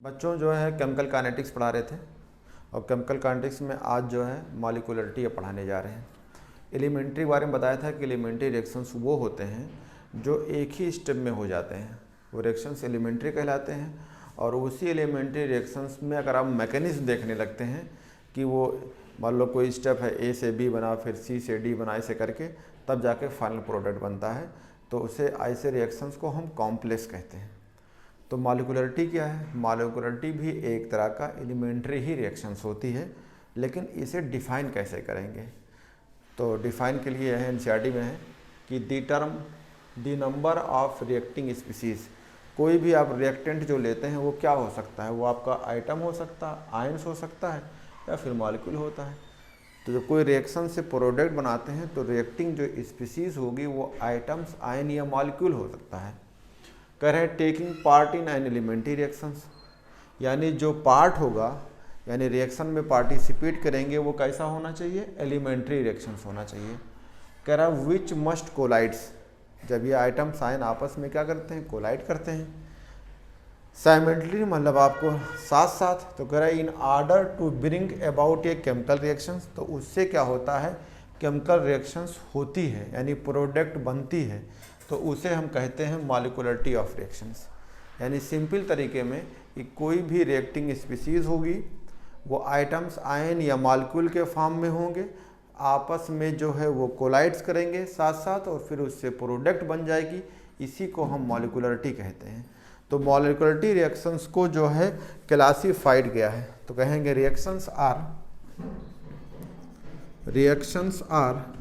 बच्चों जो है केमिकल काइनेटिक्स पढ़ा रहे थे और केमिकल काइनेटिक्स में आज जो है मॉलिक्यूलरिटी पढ़ाने जा रहे हैं। एलिमेंट्री बारे में बताया था कि एलिमेंट्री रिएक्शंस वो होते हैं जो एक ही स्टेप में हो जाते हैं, वो रिएक्शंस एलिमेंट्री कहलाते हैं। और उसी एलिमेंट्री रिएक्शंस में अगर आप मैकेनिज्म देखने लगते हैं कि वो मान लो कोई स्टेप है, ए से बी बना, फिर सी से डी बना, ऐसे करके तब जाके फाइनल प्रोडक्ट बनता है, तो उसे ऐसे रिएक्शंस को हम कॉम्प्लेक्स कहते हैं। तो मॉलिक्यूलरिटी क्या है? मॉलिक्यूलरिटी भी एक तरह का एलिमेंट्री ही रिएक्शंस होती है, लेकिन इसे डिफ़ाइन कैसे करेंगे? तो डिफ़ाइन के लिए है एनसीईआरटी में है कि the number of reacting species. कोई भी आप रिएक्टेंट जो लेते हैं वो क्या हो सकता है? वो आपका आइटम हो सकता है, आयंस हो सकता है, या फिर मॉलिक्यूल होता है। तो जब कोई रिएक्शन से प्रोडक्ट बनाते हैं तो रिएक्टिंग जो स्पीसीज़ होगी वो आइटम्स, आयन या मॉलिक्यूल हो सकता है। कह रहे हैं taking part in an elementary reactions, यानी जो पार्ट होगा यानी रिएक्शन में पार्टिसिपेट करेंगे वो कैसा होना चाहिए? एलिमेंट्री रिएक्शंस होना चाहिए। कह रहा है विच मस्ट कोलाइड्स, जब ये आइटम्स आयन आपस में क्या करते हैं? कोलाइड करते हैं। साइमल्टेनियसली मतलब आपको साथ साथ। तो कह रहा है in order to bring about a chemical reactions, तो उससे क्या होता है? केमिकल रिएक्शंस होती है यानी प्रोडक्ट बनती है, तो उसे हम कहते हैं मॉलिक्यूलरिटी ऑफ रिएक्शंस। यानी सिंपल तरीके में कि कोई भी रिएक्टिंग स्पीसीज़ होगी वो आइटम्स आयन या मॉलिक्यूल के फॉर्म में होंगे, आपस में जो है वो कोलाइड्स करेंगे साथ साथ और फिर उससे प्रोडक्ट बन जाएगी। इसी को हम मॉलिक्यूलरिटी कहते हैं। तो मॉलिक्यूलरिटी रिएक्शंस को जो है क्लासिफाइड गया है, तो कहेंगे रिएक्शंस आर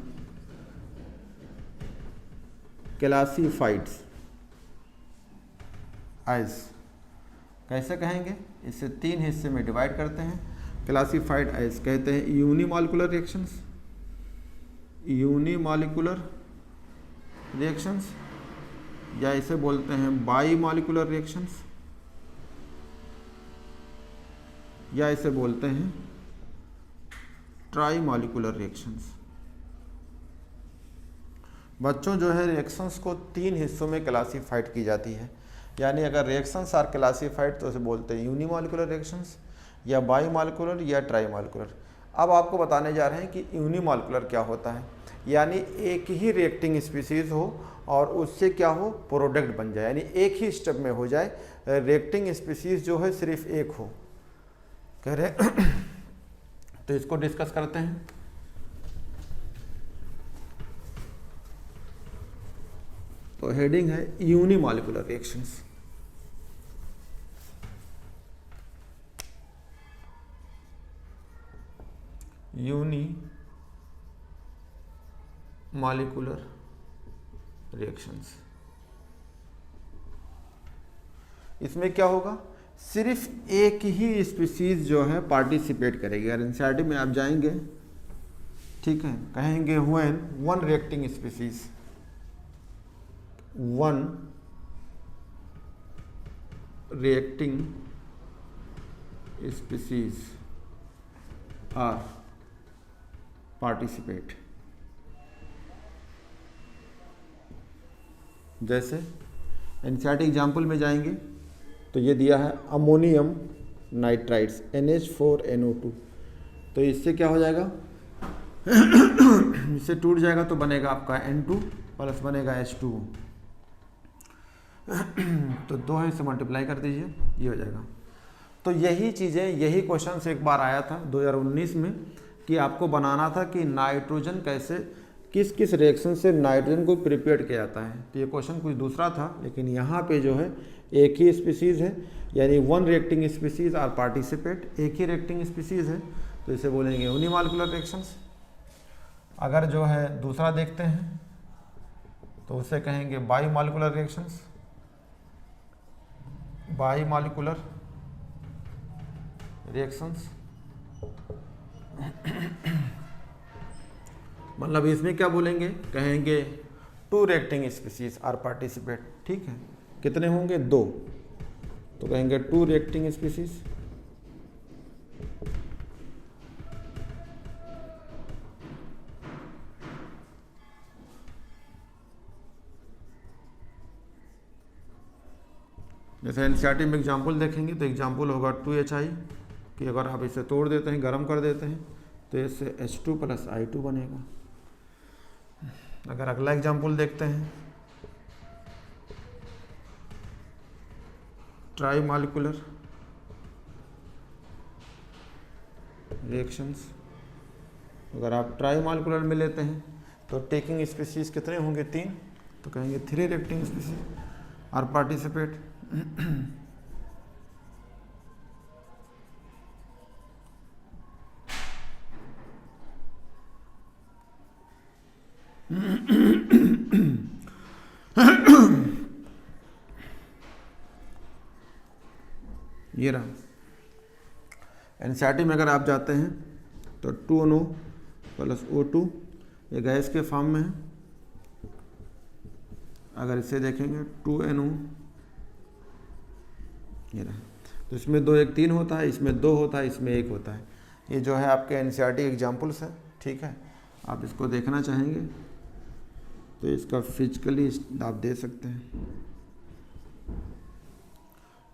क्लासिफाइड एज, कैसे कहेंगे? इसे तीन हिस्से में डिवाइड करते हैं। क्लासिफाइड एज कहते हैं यूनिमॉलिक्यूलर रिएक्शंस, या इसे बोलते हैं बाईमॉलिक्यूलर रिएक्शंस, या इसे बोलते हैं ट्राईमॉलिक्यूलर रिएक्शंस। बच्चों जो है रिएक्शंस को तीन हिस्सों में क्लासिफाइड की जाती है, यानी अगर रिएक्शंस आर क्लासिफाइड तो उसे बोलते हैं यूनिमॉलिक्यूलर रिएक्शंस, या बाईमॉलिक्यूलर, या ट्राईमॉलिक्यूलर। अब आपको बताने जा रहे हैं कि यूनिमॉलिक्यूलर क्या होता है, यानी एक ही रिएक्टिंग स्पीसीज हो और उससे क्या हो? प्रोडक्ट बन जाए, यानी एक ही स्टेप में हो जाए। रिएक्टिंग स्पीसीज जो है सिर्फ एक हो, कह रहे तो इसको डिस्कस करते हैं। तो हेडिंग है यूनिमॉलिक्यूलर रिएक्शंस। यूनिमॉलिक्यूलर रिएक्शंस, इसमें क्या होगा? सिर्फ एक ही स्पीसीज जो है पार्टिसिपेट करेगी। अगर एनसीईआरटी में आप जाएंगे, ठीक है, कहेंगे when one reacting species are participate. जैसे एनसीईआरटी एग्जाम्पल में जाएंगे तो ये दिया है अमोनियम नाइट्राइड्स NH4NO2, तो इससे क्या हो जाएगा? इससे टूट जाएगा तो बनेगा आपका N2 प्लस बनेगा H2। तो दो है, इसे मल्टीप्लाई कर दीजिए, ये हो जाएगा। तो यही चीज़ें, यही क्वेश्चन से एक बार आया था 2019 में कि आपको बनाना था कि नाइट्रोजन कैसे, किस किस रिएक्शन से नाइट्रोजन को प्रिपेयर किया जाता है। तो ये क्वेश्चन कुछ दूसरा था, लेकिन यहाँ पे जो है एक ही स्पीसीज़ है, यानी one reacting species are participate, एक ही रिएक्टिंग स्पीसीज है, तो इसे बोलेंगे यूनिमॉलिक्यूलर रिएक्शंस। अगर जो है दूसरा देखते हैं तो उसे कहेंगे बाईमॉलिक्यूलर रिएक्शंस। बाईमॉलिक्यूलर रिएक्शंस मतलब इसमें क्या बोलेंगे? कहेंगे two reacting species are participate. ठीक है, कितने होंगे? दो, तो कहेंगे टू रिएक्टिंग स्पीसीज जैसे एनसीईआरटी में एग्जाम्पल देखेंगे तो एग्जाम्पल होगा 2HI कि अगर आप इसे तोड़ देते हैं, गर्म कर देते हैं तो इससे H2 + I2 बनेगा। अगर अगला एग्जाम्पल देखते हैं ट्राई मॉलिक्यूलर रिएक्शंस, अगर आप ट्राई मॉलिक्यूलर में लेते हैं तो टेकिंग स्पीसीज कितने होंगे? 3, तो कहेंगे 3 रिएक्टिंग स्पीसीज आर पार्टिसिपेट। ये रहा। एनसीईआरटी में अगर आप जाते हैं तो 2NO + O2 ये गैस के फॉर्म में है। अगर इसे देखेंगे 2NO, ये रहा। तो इसमें 2 1 3 होता है, इसमें 2 होता है, इसमें 1 होता है। ये जो है आपके एनसीईआरटी एग्जाम्पल्स है, ठीक है। आप इसको देखना चाहेंगे तो इसका फिजिकली आप दे सकते हैं।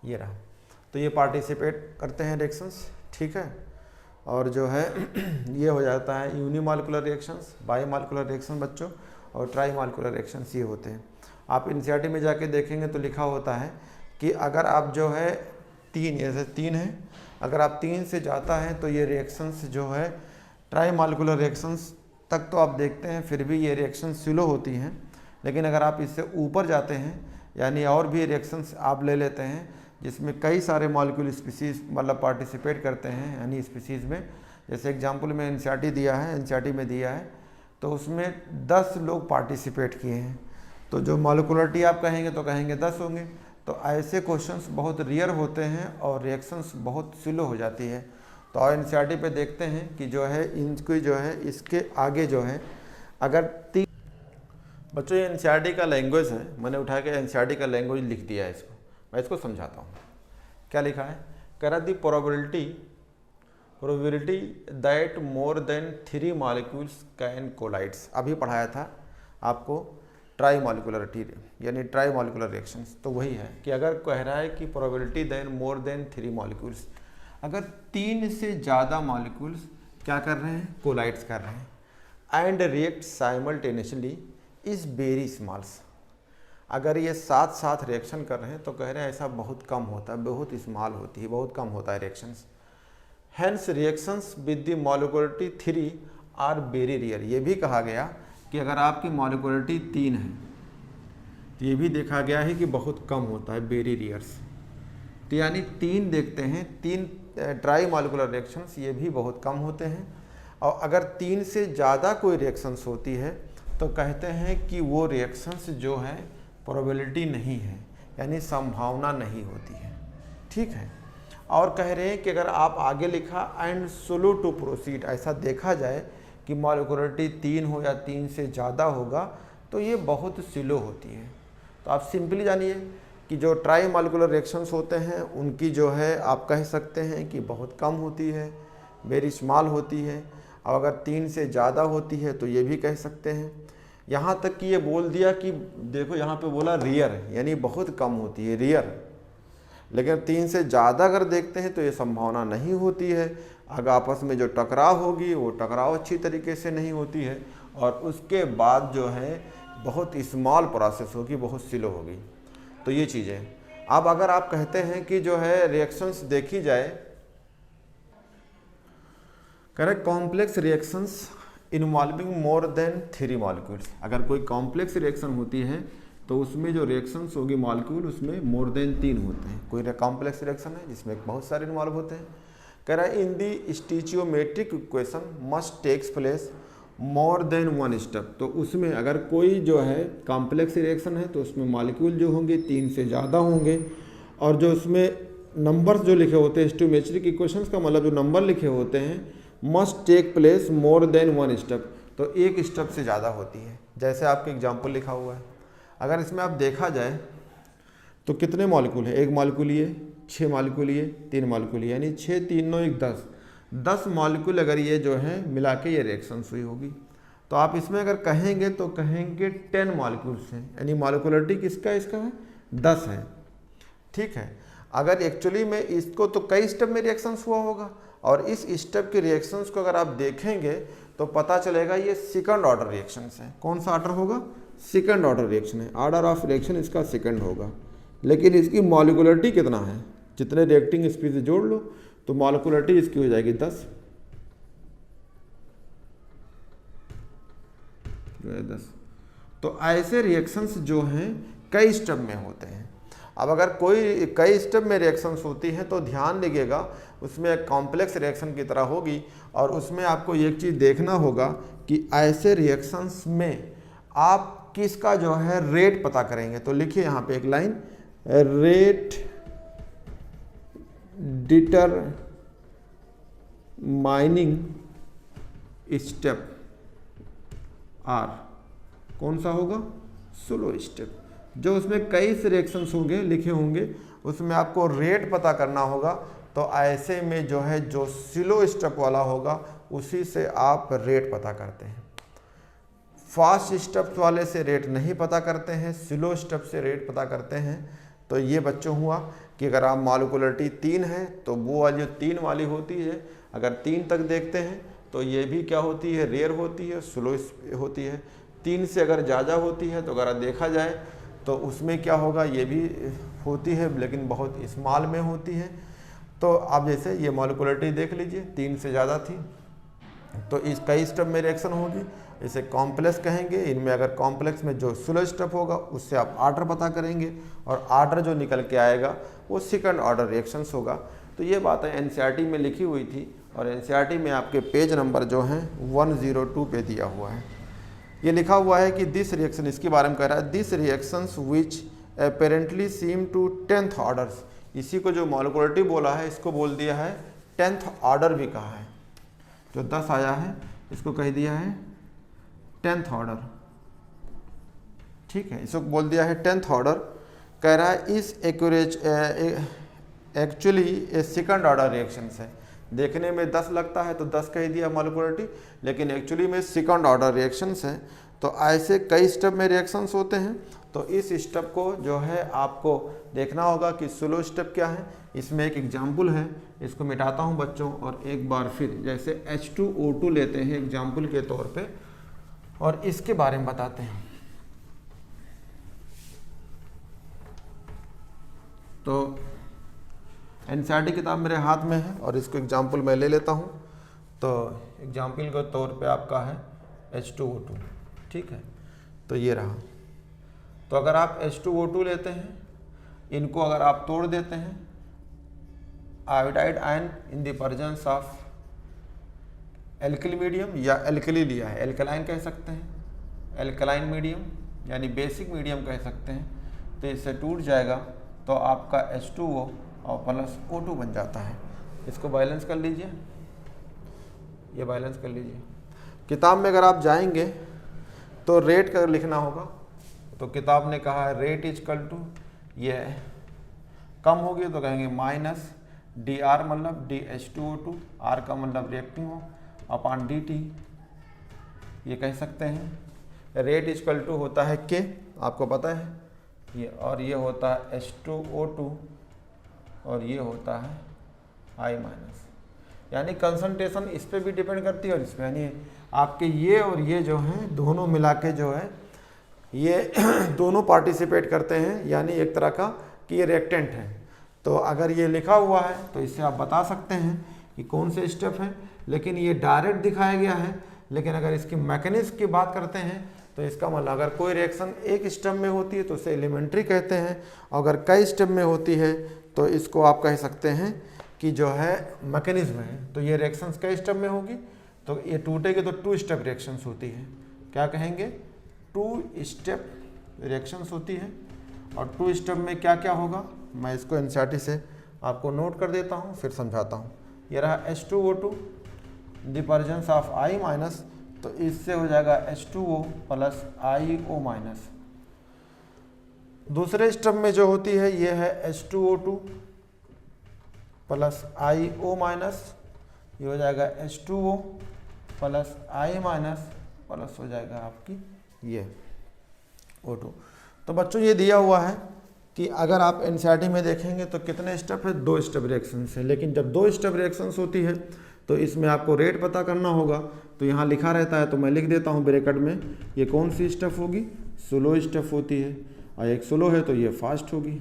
ये रहा। तो ये पार्टिसिपेट करते हैं रिएक्शंस, ठीक है। और जो है ये हो जाता है यूनिमॉलिक्यूलर रिएक्शंस, बाईमॉलिक्यूलर रिएक्शन बच्चों, और ट्राईमॉलिक्यूलर रिएक्शंस ये होते हैं। आप एनसीईआरटी में जाके देखेंगे तो लिखा होता है कि अगर आप जो है 3, जैसे 3 है, अगर आप 3 से जाता है तो ये रिएक्शंस जो है ट्राईमॉलिक्यूलर रिएक्शंस तक तो आप देखते हैं, फिर भी ये रिएक्शन स्लो होती हैं। लेकिन अगर आप इससे ऊपर जाते हैं, यानी और भी रिएक्शंस आप ले लेते हैं जिसमें कई सारे मॉलिक्यूल स्पीसीज मतलब पार्टिसिपेट करते हैं, यानी स्पीसीज में, जैसे एग्जांपल में एनसीईआरटी दिया है, एनसीईआरटी में दिया है तो उसमें 10 लोग पार्टिसिपेट किए हैं, तो जो मॉलिक्यूलरिटी आप कहेंगे तो कहेंगे 10 होंगे। तो ऐसे क्वेश्चंस बहुत रेयर होते हैं और रिएक्शंस बहुत स्लो हो जाती है। तो एनसीईआरटी पे देखते हैं कि जो है इनकी जो है इसके आगे जो है अगर 3 बच्चों, ये एनसीईआरटी का लैंग्वेज है, मैंने उठा के एनसीईआरटी का लैंग्वेज लिख दिया है इसको। मैं इसको समझाता हूँ। क्या लिखा है? कह रहा the probability that more than 3 molecules can collides. अभी पढ़ाया था आपको ट्राई मॉलिक्यूलरिटी यानी ट्राई मॉलिक्यूलर रिएक्शंस, तो वही है कि अगर कह रहा है कि probability then more than 3 molecules, अगर 3 से ज़्यादा मॉलिक्यूल्स क्या कर रहे हैं? कोलाइड्स कर रहे हैं and react simultaneously is very smalls. अगर ये साथ साथ रिएक्शन कर रहे हैं तो कह रहे हैं ऐसा बहुत कम होता है, बहुत स्मॉल होती है, बहुत कम होता है reactions. Hence reactions with the molecularity 3 are very rare. ये भी कहा गया कि अगर आपकी मॉलिक्यूलरिटी 3 है तो ये भी देखा गया है कि बहुत कम होता है, वेरी रेयर्स। तो यानी 3 देखते हैं, 3 ट्राई मॉलिक्यूलर रिएक्शंस ये भी बहुत कम होते हैं। और अगर 3 से ज़्यादा कोई रिएक्शंस होती है तो कहते हैं कि वो रिएक्शंस जो है प्रोबेबिलिटी नहीं है, यानी संभावना नहीं होती है, ठीक है। और कह रहे हैं कि अगर आप आगे लिखा एंड स्लो टू प्रोसीड, ऐसा देखा जाए कि मॉलिक्यूलरिटी 3 हो या 3 से ज़्यादा होगा तो ये बहुत स्लो होती है। तो आप सिंपली जानिए कि जो ट्राई मॉलिक्यूलर रिएक्शंस होते हैं उनकी जो है आप कह सकते हैं कि बहुत कम होती है, वेरी स्मॉल होती है। और अगर 3 से ज़्यादा होती है तो ये भी कह सकते हैं। यहाँ तक कि ये बोल दिया कि देखो यहाँ पे बोला रियर, यानी बहुत कम होती है, रियर। लेकिन 3 से ज़्यादा अगर देखते हैं तो ये संभावना नहीं होती है। अगर आपस में जो टकराव होगी वो टकराव अच्छी तरीके से नहीं होती है, और उसके बाद जो है बहुत स्मॉल प्रोसेस होगी, बहुत स्लो होगी। तो ये चीज़ें अब अगर आप कहते हैं कि जो है रिएक्शंस देखी जाए, करेक्ट, कॉम्प्लेक्स रिएक्शंस इन्वॉल्विंग मोर देन 3 मॉलिक्यूल्स। अगर कोई कॉम्प्लेक्स रिएक्शन होती है तो उसमें जो रिएक्शंस होगी मॉलिक्यूल उसमें मोर देन 3 होते हैं। कोई कॉम्प्लेक्स रिएक्शन है जिसमें बहुत सारे इन्वॉल्व होते हैं। कह रहा है in the stoichiometric equation must takes place more than 1 step. तो उसमें अगर कोई जो है कॉम्प्लेक्स रिएक्शन है तो उसमें मॉलिक्यूल जो होंगे 3 से ज़्यादा होंगे, और जो उसमें नंबर्स जो लिखे होते हैं स्टीचियोमेट्रिक इक्वेशंस का मतलब जो नंबर लिखे होते हैं must take place more than 1 step, तो 1 स्टेप से ज़्यादा होती है। जैसे आपके एग्जाम्पल लिखा हुआ है, अगर इसमें आप देखा जाए तो कितने मॉलिक्यूल है? 1 मॉलिक्यूल ये, 6 मॉलिक्यूल ये, 3 मॉलिक्यूल यानी 6 3 9 1 10 मॉलिक्यूल अगर ये जो है मिला के ये रिएक्शंस हुई होगी। तो आप इसमें अगर कहेंगे तो कहेंगे 10 मॉलिक्यूल्स हैं, यानी मॉलिक्यूलरिटी किसका इसका है? 10 है। ठीक है। अगर एक्चुअली में इसको तो कई स्टेप में रिएक्शंस हुआ होगा, और इस स्टेप के रिएक्शंस को अगर आप देखेंगे तो पता चलेगा ये सेकंड ऑर्डर रिएक्शंस है। कौन सा ऑर्डर होगा? सेकंड ऑर्डर रिएक्शन है, ऑर्डर ऑफ रिएक्शन इसका सेकंड होगा। लेकिन इसकी मॉलिक्यूलरिटी कितना है? जितने रिएक्टिंग स्पीसीज जोड़ लो तो मॉलिक्यूलरिटी इसकी हो जाएगी 10 10। तो ऐसे रिएक्शंस जो हैं कई स्टेप में होते हैं। अब अगर कोई कई स्टेप में रिएक्शंस होती हैं तो ध्यान दीजिएगा, उसमें एक कॉम्प्लेक्स रिएक्शन की तरह होगी, और उसमें आपको एक चीज़ देखना होगा कि ऐसे रिएक्शंस में आप किसका जो है रेट पता करेंगे। तो लिखिए यहाँ पे एक line, rate determining step are. कौन सा होगा? Slow step. जो उसमें कई से रिएक्शंस होंगे लिखे होंगे, उसमें आपको रेट पता करना होगा। तो ऐसे में जो है जो स्लो स्टेप वाला होगा उसी से आप रेट पता करते हैं। फास्ट स्टेप्स वाले से रेट नहीं पता करते हैं, स्लो स्टेप से रेट पता करते हैं। तो ये बच्चों हुआ कि अगर आप मॉलिक्यूलरिटी 3 है तो वो वाली जो 3 वाली होती है, अगर 3 तक देखते हैं तो ये भी क्या होती है? रेयर होती है, स्लो होती है। 3 से अगर ज़्यादा होती है तो अगर देखा जाए तो उसमें क्या होगा? ये भी होती है लेकिन बहुत स्मॉल में होती है। तो आप जैसे ये मॉलिक्यूलरिटी देख लीजिए, 3 से ज़्यादा थी तो इस कई स्टेप में रिएक्शन होगी, इसे कॉम्प्लेक्स कहेंगे। इनमें अगर कॉम्प्लेक्स में जो स्लो स्टेप होगा उससे आप ऑर्डर पता करेंगे, और ऑर्डर जो निकल के आएगा वो सेकंड ऑर्डर रिएक्शंस होगा। तो ये बातें एनसीईआरटी में लिखी हुई थी, और एनसीईआरटी में आपके पेज नंबर जो हैं 102 पे दिया हुआ है। ये लिखा हुआ है कि दिस रिएक्शन, इसके बारे में कह रहा है, this reactions which apparently seem to 10th orders. इसी को जो मॉलिक्यूलरिटी बोला है इसको बोल दिया है 10th ऑर्डर भी कहा है। जो 10 आया है इसको कह दिया है 10th ऑर्डर, ठीक है, इसको बोल दिया है 10th ऑर्डर। कह रहा है इस एक्चुअली ए सेकंड ऑर्डर रिएक्शन है। देखने में 10 लगता है तो 10 कह दिया मॉलिक्यूलरिटी, लेकिन एक्चुअली में सेकंड ऑर्डर रिएक्शंस है। तो ऐसे कई स्टेप में रिएक्शंस होते हैं। तो इस स्टेप को जो है आपको देखना होगा कि स्लो स्टेप क्या है। इसमें एक एग्जाम्पल है, इसको मिटाता हूं बच्चों, और एक बार फिर जैसे H2O2 लेते हैं एग्जाम्पल के तौर पे, और इसके बारे में बताते हैं। तो एनसीईआरटी किताब मेरे हाथ में है और इसको एग्जाम्पल मैं ले लेता हूँ। तो एग्जाम्पल के तौर पे आपका है H2O2, ठीक है। तो ये रहा। तो अगर आप H2O2 लेते हैं, इनको अगर आप तोड़ देते हैं, iodide ion in the presence of alkali medium, या एल्कली लिया है, एल्कलाइन कह सकते हैं, एल्कलाइन मीडियम यानी बेसिक मीडियम कह सकते हैं। तो इससे टूट जाएगा तो आपका H2O और प्लस O2 बन जाता है। इसको बैलेंस कर लीजिए, ये बैलेंस कर लीजिए। किताब में अगर आप जाएंगे तो रेट का लिखना होगा। तो किताब ने कहा है रेट इजकल टू, ये कम होगी तो कहेंगे माइनस dr मतलब dH2O2, r का मतलब रिएक्टिंग हो, अपॉन dt, ये कह सकते हैं। रेट इजकल टू होता है K, आपको पता है ये, और ये होता है H2O2, और ये होता है I माइनस। यानी कंसंट्रेशन इस पर भी डिपेंड करती है और इस पर, यानी आपके ये और ये जो हैं दोनों मिला के जो है ये दोनों पार्टिसिपेट करते हैं, यानी एक तरह का कि ये रिएक्टेंट है। तो अगर ये लिखा हुआ है तो इससे आप बता सकते हैं कि कौन से स्टेप हैं, लेकिन ये डायरेक्ट दिखाया गया है। लेकिन अगर इसकी मैकेनिज्म की बात करते हैं तो इसका मतलब अगर कोई रिएक्शन एक स्टेप में होती है तो उसे एलिमेंट्री कहते हैं, अगर कई स्टेप में होती है तो इसको आप कह सकते हैं कि जो है मैकेनिज्म है। तो ये रिएक्शंस कई स्टेप में होगी, तो ये टूटेगी तो 2 स्टेप रिएक्शंस होती है। क्या कहेंगे? 2 स्टेप रिएक्शंस होती है। और 2 स्टेप में क्या क्या होगा मैं इसको एनसीईआरटी से आपको नोट कर देता हूँ, फिर समझाता हूँ। ये रहा H2O2 the presence of I minus, तो इससे हो जाएगा H2O प्लस IO माइनस। दूसरे स्टेप में जो होती है ये है H2O2 प्लस IO माइनस, ये हो जाएगा H2O plus I minus, plus हो जाएगा आपकी ये O2। तो बच्चों ये दिया हुआ है कि अगर आप एनसीईआरटी में देखेंगे तो कितने स्टेप है, 2 स्टेप रिएक्शंस है, लेकिन जब 2 स्टेप रिएक्शंस होती है तो इसमें आपको रेट पता करना होगा। तो यहाँ लिखा रहता है तो मैं लिख देता हूँ ब्रैकेट में, ये कौन सी स्टेप होगी, स्लो स्टेप होती है, और एक स्लो है तो ये फास्ट होगी।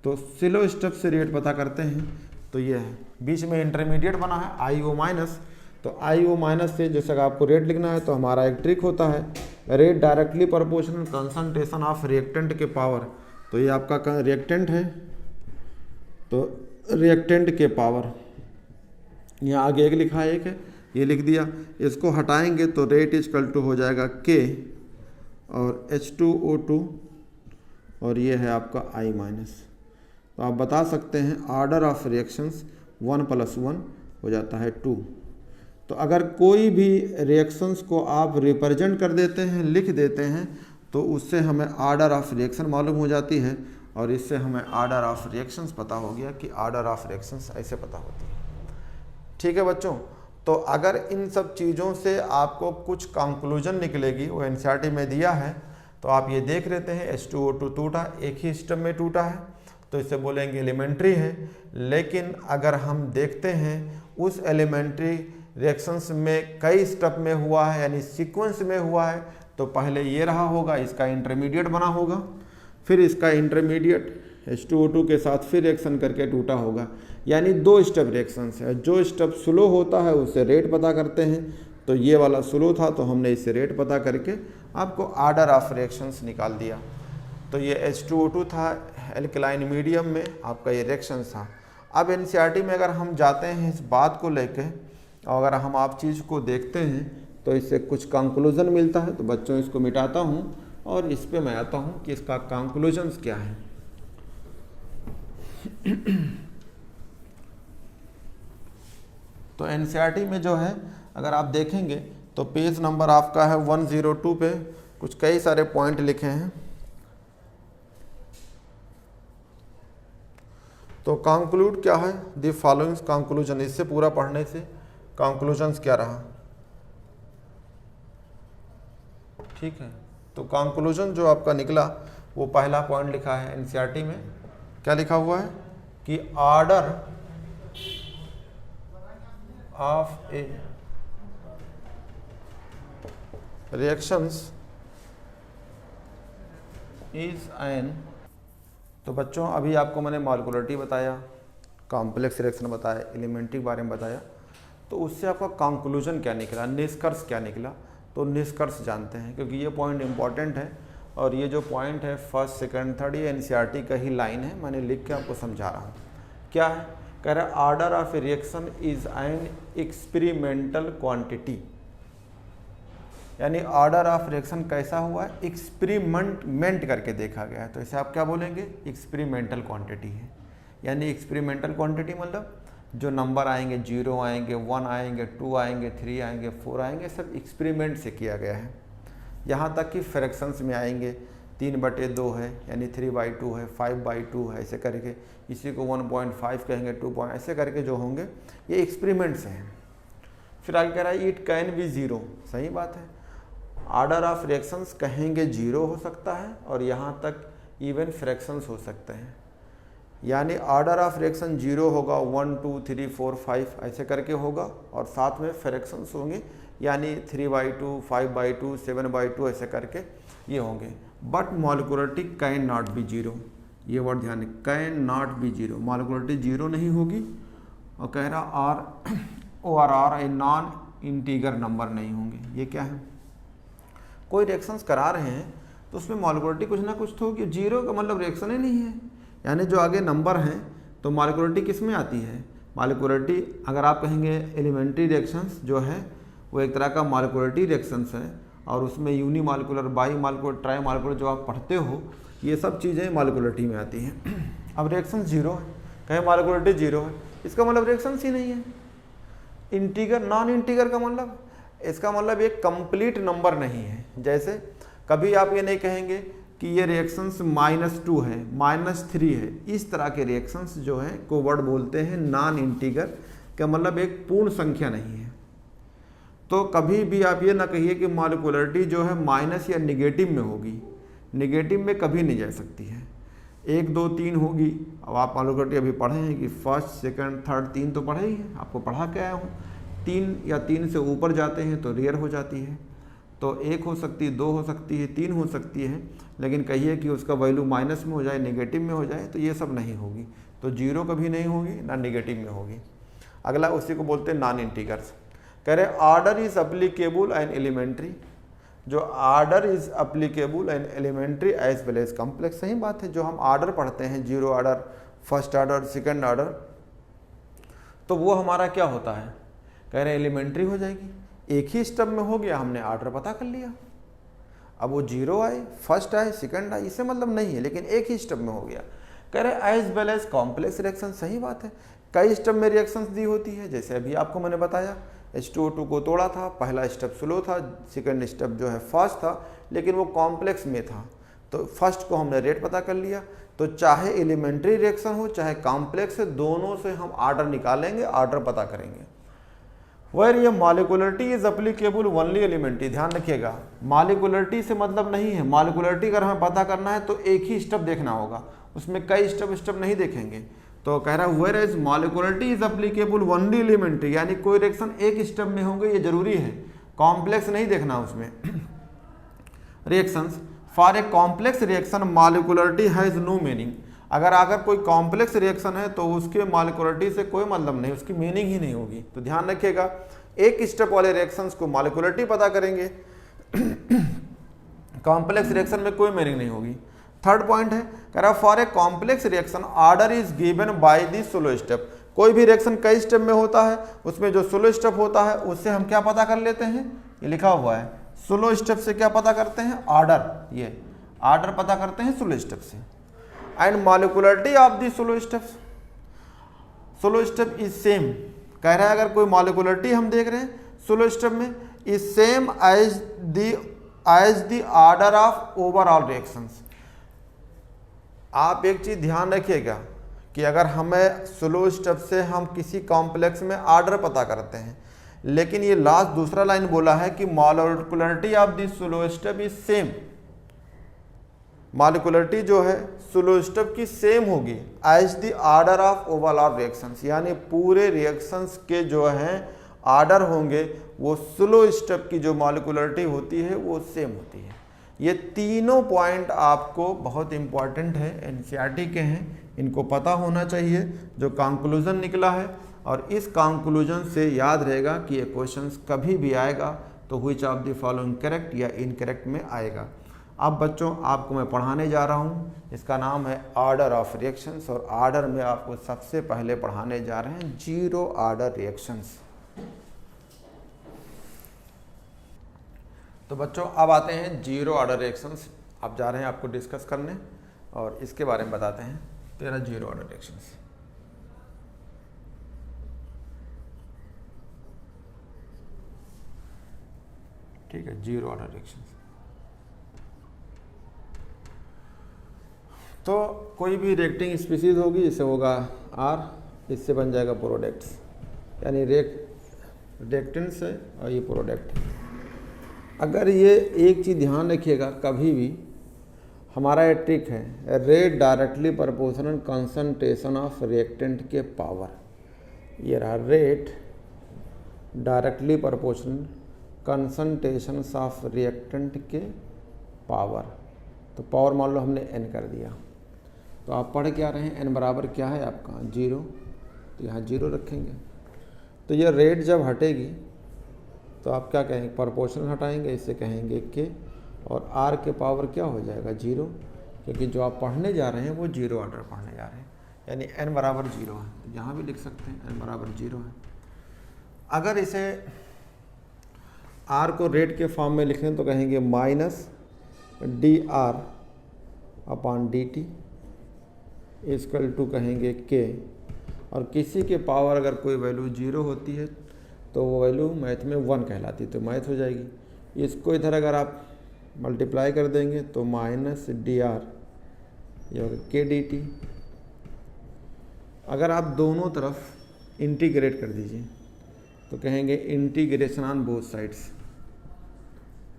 तो स्लो स्टेप से रेट पता करते हैं तो ये है, बीच में इंटरमीडिएट बना है IO माइनस, तो IO माइनस से जैसे आपको रेट लिखना है तो हमारा एक ट्रिक होता है, rate directly proportional concentration of reactant के पावर। तो ये आपका रिएक्टेंट है, तो रिएक्टेंट के पावर, यहाँ आगे एक लिखा है, एक है, ये लिख दिया। इसको हटाएंगे तो रेट इक्वल टू हो जाएगा K और H2O2 और ये है आपका I माइनस। तो आप बता सकते हैं ऑर्डर ऑफ रिएक्शंस 1 + 1 हो जाता है 2। तो अगर कोई भी रिएक्शंस को आप रिप्रेजेंट कर देते हैं, लिख देते हैं, तो उससे हमें ऑर्डर ऑफ रिएक्शन मालूम हो जाती है, और इससे हमें ऑर्डर ऑफ रिएक्शंस पता हो गया कि ऑर्डर ऑफ रिएक्शंस ऐसे पता होती है। ठीक है बच्चों, तो अगर इन सब चीज़ों से आपको कुछ कंक्लूजन निकलेगी, वो एनसीईआरटी में दिया है, तो आप ये देख लेते हैं H2O2 टूटा, एक ही स्टेप में टूटा है, तो इसे बोलेंगे एलिमेंट्री है। लेकिन अगर हम देखते हैं उस एलिमेंट्री रिएक्शंस में कई स्टेप में हुआ है, यानी सीक्वेंस में हुआ है, तो पहले ये रहा होगा, इसका इंटरमीडिएट बना होगा, फिर इसका इंटरमीडिएट H2O2 के साथ फिर रिएक्शन करके टूटा होगा, यानी 2 स्टेप रिएक्शंस है। जो स्टेप स्लो होता है उससे रेट पता करते हैं, तो ये वाला स्लो था तो हमने इससे रेट पता करके आपको ऑर्डर ऑफ रिएक्शंस निकाल दिया। तो ये H2O2 था, एल्कलाइन मीडियम में आपका ये रिएक्शन था। अब एनसीईआरटी में अगर हम जाते हैं इस बात को लेके, और अगर हम आप चीज़ को देखते हैं तो इससे कुछ कंक्लूजन मिलता है। तो बच्चों इसको मिटाता हूँ और इस पे मैं आता हूँ कि इसका कंक्लूजन्स क्या है। तो एनसीईआरटी में जो है अगर आप देखेंगे तो पेज नंबर आपका है 102 पे कुछ कई सारे पॉइंट लिखे हैं। तो कंक्लूड क्या है, द फॉलोइंग कंक्लूजन, इससे पूरा पढ़ने से कंक्लूजन्स क्या रहा। ठीक है, तो कंक्लूजन जो आपका निकला वो पहला पॉइंट लिखा है एनसीईआरटी में, क्या लिखा हुआ है कि order of A reactions is an. तो बच्चों अभी आपको मैंने मॉलिक्यूलरिटी बताया, कॉम्प्लेक्स रिएक्शन बताया, एलिमेंट्री के बारे में बताया, तो उससे आपका कंक्लूजन क्या निकला, निष्कर्ष क्या निकला। तो निष्कर्ष जानते हैं, क्योंकि ये पॉइंट इंपॉर्टेंट है, और ये जो पॉइंट है फर्स्ट सेकंड थर्ड ये एनसीईआरटी का ही लाइन है, मैंने लिख के आपको समझा रहा हूँ। क्या है, कह रहा है order of reaction is an experimental quantity, यानी ऑर्डर ऑफ रिएक्शन कैसा हुआ है, एक्सपेरिमेंट करके देखा गया है, तो इसे आप क्या बोलेंगे, एक्सपेरिमेंटल क्वांटिटी है। यानी एक्सपेरिमेंटल क्वांटिटी मतलब जो नंबर आएंगे, 0 आएंगे, 1 आएंगे, 2 आएंगे, 3 आएंगे, 4 आएंगे, सब एक्सपेरिमेंट से किया गया है। यहाँ तक कि फ्रैक्शंस में आएंगे, 3/2 है, यानी 3/2 है, 5/2 है, ऐसे करके, इसी को 1.5 कहेंगे, 2 ऐसे करके जो होंगे ये एक्सपेरिमेंट से हैं। फिर आगे कह रहा है इट कैन बी 0, सही बात है, ऑर्डर ऑफ रिएक्शंस कहेंगे 0 हो सकता है, और यहाँ तक इवन फ्रैक्शंस हो सकते हैं, यानी ऑर्डर ऑफ रिएक्शन 0 होगा, 1 2 3 4 5 ऐसे करके होगा, और साथ में फ्रैक्शंस होंगे, यानी 3/2 5/2 7/2 ऐसे करके ये होंगे। But molecularity can not be 0, ये वर्ड ध्यान है, कैन नॉट बी 0, मॉलिक्यूलरिटी 0 नहीं होगी। और कह रहा are a non integer number नहीं होंगे। ये क्या है, कोई रिएक्शंस करा रहे हैं तो उसमें मॉलिक्यूलरिटी कुछ ना कुछ तो होगी, 0 का मतलब रिएक्शन ही नहीं है, यानी जो आगे नंबर हैं तो मॉलिक्यूलरिटी किस में आती है। मॉलिक्यूलरिटी अगर आप कहेंगे एलिमेंट्री रिएक्शंस जो है वो एक तरह का मॉलिक्यूलरिटी रिएक्शंस है, और उसमें unimolecular, bimolecular, trimolecular जो आप पढ़ते हो, ये सब चीज़ें मॉलिक्यूलरिटी में आती हैं। अब रिएक्शन 0 है, कहें मॉलिक्यूलरिटी 0 है, इसका मतलब रिएक्शंस ही नहीं है। इंटीगर, नॉन इंटीगर का मतलब, इसका मतलब एक कंप्लीट नंबर नहीं है। जैसे कभी आप ये नहीं कहेंगे कि ये रिएक्शंस -2 है, -3 है, इस तरह के रिएक्शंस जो हैं को वर्ड बोलते हैं नॉन इंटीगर, का मतलब एक पूर्ण संख्या नहीं है। तो कभी भी आप ये ना कहिए कि मॉलिक्यूलरिटी जो है माइनस या निगेटिव में होगी, निगेटिव में कभी नहीं जा सकती है। 1 2 3 होगी। अब आप मालूम अभी पढ़े हैं कि फर्स्ट सेकंड थर्ड 3 तो पढ़े ही हैं, आपको पढ़ा के आया हूँ। 3 या 3 से ऊपर जाते हैं तो रेयर हो जाती है, तो 1 हो सकती है, 2 हो सकती है, 3 हो सकती है, लेकिन कहिए कि उसका वैल्यू माइनस में हो जाए, नेगेटिव में हो जाए, तो ये सब नहीं होगी। तो 0 कभी नहीं होगी, ना नेगेटिव में होगी। अगला उसी को बोलते हैं नॉन इंटीगर्स। कह रहे order is applicable and elementary, जो order is applicable and elementary as well as complex. सही बात है, जो हम आर्डर पढ़ते हैं, 0 order, first order, second order, तो वो हमारा क्या होता है, कह रहे एलिमेंट्री हो जाएगी। एक ही स्टेप में हो गया, हमने ऑर्डर पता कर लिया। अब वो 0 आए, फर्स्ट आए, सेकंड आए, इससे मतलब नहीं है, लेकिन एक ही स्टेप में हो गया। कह रहे as well as complex reaction. सही बात है, कई स्टेप में रिएक्शंस दी होती है, जैसे अभी आपको मैंने बताया H2O2 को तोड़ा था, पहला स्टेप स्लो था, सेकंड स्टेप जो है फास्ट था, लेकिन वो कॉम्प्लेक्स में था, तो फर्स्ट को हमने रेट पता कर लिया। तो चाहे एलिमेंट्री रिएक्शन हो चाहे कॉम्प्लेक्स है, दोनों से हम ऑर्डर निकालेंगे, ऑर्डर पता करेंगे। वेयर ये मॉलिक्युलरिटी इज अप्लीकेबल ओनली एलिमेंट्री। ध्यान रखिएगा, मॉलिक्युलरिटी से मतलब नहीं है, मॉलिक्युलरिटी अगर हमें पता करना है तो एक ही स्टेप देखना होगा, उसमें कई स्टेप नहीं देखेंगे। तो कह रहा है where is molecularity is applicable only elementary, यानी कोई रिएक्शन एक स्टेप में होंगे, ये जरूरी है, कॉम्प्लेक्स नहीं देखना उसमें। Reactions for a complex reaction molecularity has no meaning. अगर कोई कॉम्प्लेक्स रिएक्शन है तो उसके मॉलिक्युलरिटी से कोई मतलब नहीं, उसकी मीनिंग ही नहीं होगी। तो ध्यान रखिएगा, एक स्टेप वाले रिएक्शंस को मॉलिक्युलरिटी पता करेंगे, कॉम्प्लेक्स रिएक्शन में कोई मीनिंग नहीं होगी। थर्ड पॉइंट है, कह रहा for a complex reaction order is given by the slow step. कोई भी रिएक्शन कई स्टेप में होता है, उसमें जो स्लो स्टेप होता है उससे हम क्या पता कर लेते हैं, ये लिखा हुआ है, स्लो स्टेप से क्या पता करते हैं, ऑर्डर, ये ऑर्डर पता करते हैं स्लो स्टेप से। And molecularity of the slow step is same. कह रहा है अगर कोई मॉलिक्युलरिटी हम देख रहे हैं स्लो स्टेप में, is same as the order of overall reactions. आप एक चीज ध्यान रखिएगा कि अगर हमें स्लो स्टेप से हम किसी कॉम्प्लेक्स में ऑर्डर पता करते हैं, लेकिन ये लास्ट दूसरा लाइन बोला है कि molecularity of the slow step is same. Molecularity जो है स्लो स्टेप की सेम होगी as the order of overall reactions, यानी पूरे रिएक्शंस के जो हैं ऑर्डर होंगे वो स्लो स्टेप की जो मॉलिक्युलरिटी होती है वो सेम होती है। ये तीनों पॉइंट आपको बहुत इंपॉर्टेंट है, एनसीईआरटी के हैं, इनको पता होना चाहिए जो कंक्लूजन निकला है। और इस कंक्लूजन से याद रहेगा कि ये क्वेश्चंस कभी भी आएगा तो which of the following correct या इनकरेक्ट में आएगा। अब बच्चों आपको मैं पढ़ाने जा रहा हूँ, इसका नाम है ऑर्डर ऑफ रिएक्शंस, और ऑर्डर में आपको सबसे पहले पढ़ाने जा रहे हैं 0 ऑर्डर रिएक्शंस। तो बच्चों अब आते हैं 0 ऑर्डर रिएक्शंस, अब जा रहे हैं आपको डिस्कस करने और इसके बारे में बताते हैं। तेरा 0 ऑर्डर रिएक्शंस, ठीक है, 0 ऑर्डर रिएक्शंस। तो कोई भी रिएक्टिंग स्पीसीज होगी, इससे होगा R, इससे बन जाएगा प्रोडक्ट्स, यानी रिएक्टेंट्स है और ये प्रोडक्ट। अगर ये एक चीज़ ध्यान रखिएगा, कभी भी हमारा ये ट्रिक है, rate directly proportional concentration of reactant के पावर। ये रहा rate directly proportional concentration of reactant के पावर। तो पावर मान लो हमने n कर दिया, तो आप पढ़ क्या रहे हैं, n बराबर क्या है आपका 0, तो यहाँ 0 रखेंगे। तो ये रेट जब हटेगी तो आप क्या कहेंगे, प्रोपोर्शनल हटाएंगे, इससे कहेंगे के, और r के पावर क्या हो जाएगा 0, क्योंकि जो आप पढ़ने जा रहे हैं वो 0 ऑर्डर पढ़ने जा रहे हैं, यानी n बराबर 0 है। तो यहाँ भी लिख सकते हैं n बराबर 0 है। अगर इसे r को रेट के फॉर्म में लिखें तो कहेंगे minus dr upon dt equal to कहेंगे k, और किसी के पावर अगर कोई वैल्यू 0 होती है तो वो वैल्यू मैथ में 1 कहलाती है, तो मैथ हो जाएगी। इसको इधर अगर आप मल्टीप्लाई कर देंगे तो माइनस dr ये होगा k dt। अगर आप दोनों तरफ इंटीग्रेट कर दीजिए तो कहेंगे integration on both sides,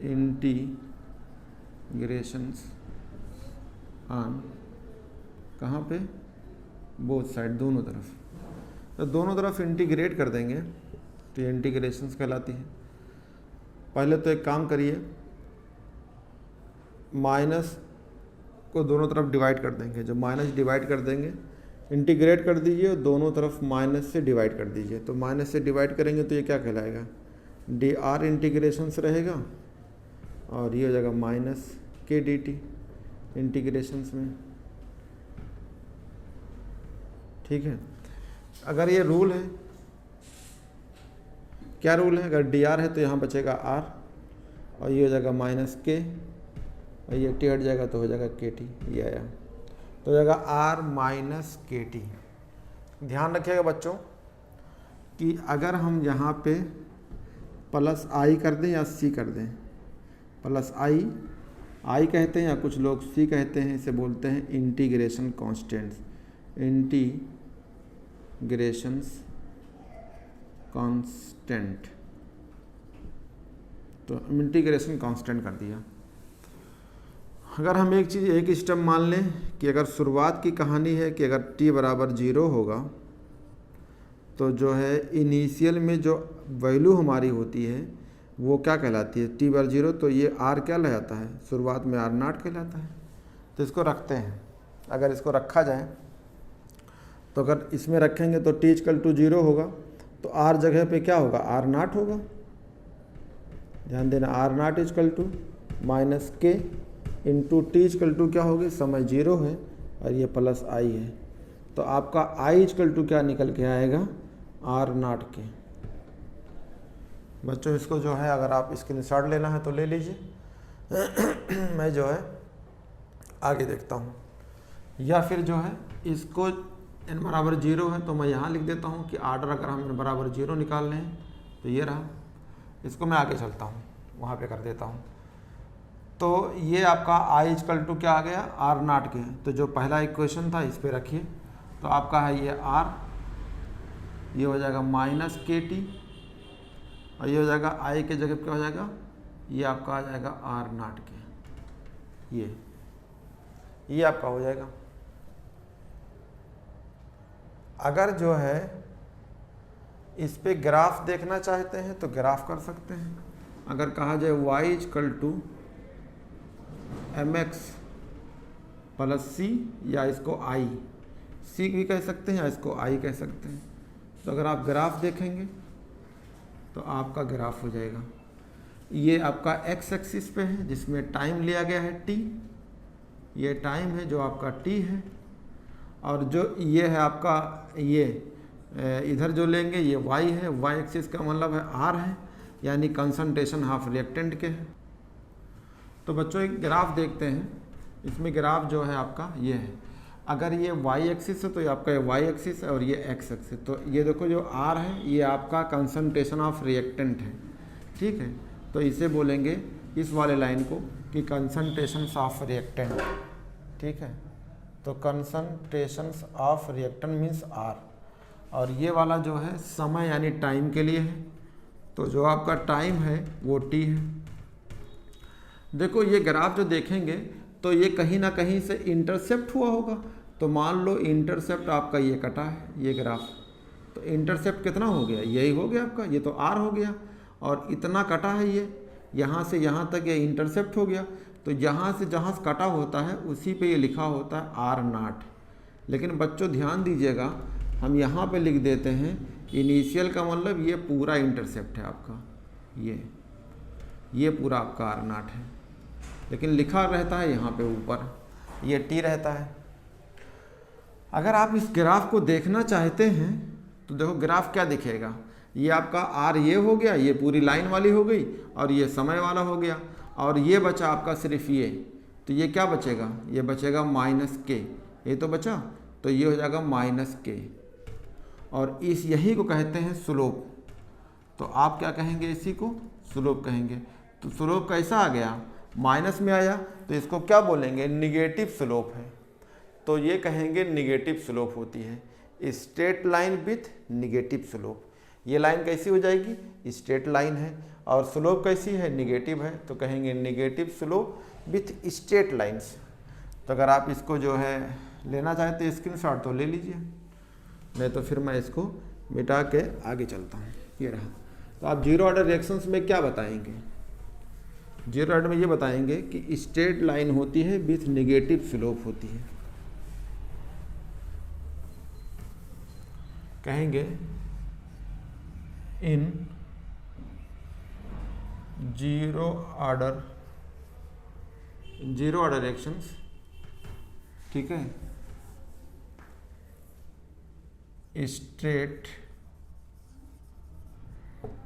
integrations on कहाँ पे, बोथ साइड, दोनों तरफ। तो दोनों तरफ इंटीग्रेट कर देंगे तो ये इंटीग्रेशंस कहलाती है। पहले तो एक काम करिए, माइनस को दोनों तरफ डिवाइड कर देंगे, जो माइनस डिवाइड कर देंगे इंटीग्रेट कर दीजिए, दोनों तरफ माइनस से डिवाइड कर दीजिए। तो माइनस से डिवाइड करेंगे तो ये क्या कहलाएगा, डी आर इंटीग्रेशंस रहेगा, और ये हो जाएगा माइनस के डी टी इंटीग्रेशंस में। ठीक है, अगर ये रूल है, क्या रूल है, अगर डी आर है तो यहाँ बचेगा आर, और ये हो जाएगा माइनस के, और ये टी हट जाएगा तो हो जाएगा के टी, ये आया, तो हो जाएगा आर माइनस के टी। ध्यान रखिएगा बच्चों कि अगर हम यहाँ पे प्लस आई कर दें या सी कर दें, प्लस आई कहते हैं या कुछ लोग सी कहते हैं, इसे बोलते हैं इंटीग्रेशन कांस्टेंट्स, इंटीग्रेशंस कांस्टेंट। तो इंटीग्रेशन कांस्टेंट कर दिया। अगर हम एक चीज़, एक स्टेप मान लें कि अगर शुरुआत की कहानी है कि अगर t बराबर 0 होगा तो जो है इनिशियल में जो वैल्यू हमारी होती है वो क्या कहलाती है, t बराबर 0, तो ये r क्या कहलाता है, शुरुआत में r नॉट कहलाता है। तो इसको रखते हैं, अगर इसको रखा जाए तो अगर इसमें रखेंगे तो t = 0 होगा, तो r जगह पे क्या होगा, r नॉट होगा। ध्यान देना, r नॉट = माइनस के इंटू टी = क्या होगी, समय 0 है और ये प्लस आई है, तो आपका i = क्या निकल के आएगा, r नॉट के। बच्चों इसको जो है अगर आप स्क्रीनशॉट लेना है तो ले लीजिए, मैं जो है आगे देखता हूँ। या फिर जो है इसको n बराबर 0 है तो मैं यहाँ लिख देता हूँ कि आर्डर अगर हम n बराबर 0 निकालने हैं तो ये रहा, इसको मैं आगे चलता हूँ, वहाँ पे कर देता हूँ। तो ये आपका i = क्या आ गया, r नॉट के। तो जो पहला इक्वेशन था इस पे रखिए, तो आपका है ये r, ये हो जाएगा माइनस के टी, और ये हो जाएगा i के जगह क्या हो जाएगा, ये आपका आ जाएगा r नॉट के, ये आपका हो जाएगा। अगर जो है इस पे ग्राफ देखना चाहते हैं तो ग्राफ कर सकते हैं। अगर कहा जाए y = mx प्लस सी, या इसको i, सी भी कह सकते हैं या इसको i कह सकते हैं। तो अगर आप ग्राफ देखेंगे तो आपका ग्राफ हो जाएगा, ये आपका x एक्सिस पे है जिसमें टाइम लिया गया है t, ये टाइम है जो आपका t है, और जो ये है आपका ये इधर जो लेंगे ये y है, y एक्सिस का मतलब है r है, यानी कंसंट्रेशन हाफ रिएक्टेंट के है। तो बच्चों एक ग्राफ देखते हैं, इसमें ग्राफ जो है आपका ये है, अगर ये y एक्सिस है तो ये आपका y एक्सिस है और ये x एक्सिस। तो ये देखो जो r है ये आपका कंसंट्रेशन ऑफ रिएक्टेंट है, ठीक है। तो इसे बोलेंगे इस वाले लाइन को कि कंसंट्रेशन ऑफ रिएक्टेंट, ठीक है। तो concentration of reactant means r, और ये वाला जो है समय यानी टाइम के लिए है, तो जो आपका टाइम है वो t है। देखो ये ग्राफ जो देखेंगे तो ये कहीं ना कहीं से इंटरसेप्ट हुआ होगा, तो मान लो इंटरसेप्ट आपका ये कटा है ये ग्राफ, तो इंटरसेप्ट कितना हो गया, यही हो गया आपका, ये तो r हो गया, और इतना कटा है ये, यहाँ से यहाँ तक ये इंटरसेप्ट हो गया। तो यहाँ से जहाँ से कटा होता है उसी पे ये लिखा होता है r नॉट। लेकिन बच्चों ध्यान दीजिएगा, हम यहाँ पे लिख देते हैं इनिशियल का मतलब ये पूरा इंटरसेप्ट है आपका, ये पूरा आपका r नॉट है, लेकिन लिखा रहता है यहाँ पे ऊपर ये t रहता है। अगर आप इस ग्राफ को देखना चाहते हैं तो देखो ग्राफ क्या दिखेगा, ये आपका r ये हो गया, ये पूरी लाइन वाली हो गई, और ये समय वाला हो गया, और ये बचा आपका सिर्फ ये, तो ये क्या बचेगा, ये बचेगा माइनस के, ये तो बचा, तो ये हो जाएगा माइनस के, और इस यही को कहते हैं स्लोप। तो आप क्या कहेंगे, इसी को स्लोप कहेंगे। तो स्लोप कैसा आ गया, माइनस में आया, तो इसको क्या बोलेंगे, निगेटिव स्लोप है, तो ये कहेंगे निगेटिव स्लोप होती है, straight line with negative slope. ये लाइन कैसी हो जाएगी, स्ट्रेट लाइन है, और स्लोप कैसी है, निगेटिव है, तो कहेंगे negative slope with straight lines. तो अगर आप इसको जो है लेना चाहे तो स्क्रीनशॉट तो ले लीजिए, नहीं तो फिर मैं इसको मिटा के आगे चलता हूँ। ये रहा। तो आप जीरो ऑर्डर रिएक्शंस में क्या बताएंगे? जीरो ऑर्डर में ये बताएंगे कि स्ट्रेट लाइन होती है विथ नेगेटिव स्लोप होती है। कहेंगे इन जीरो ऑर्डर रिएक्शंस, ठीक है, straight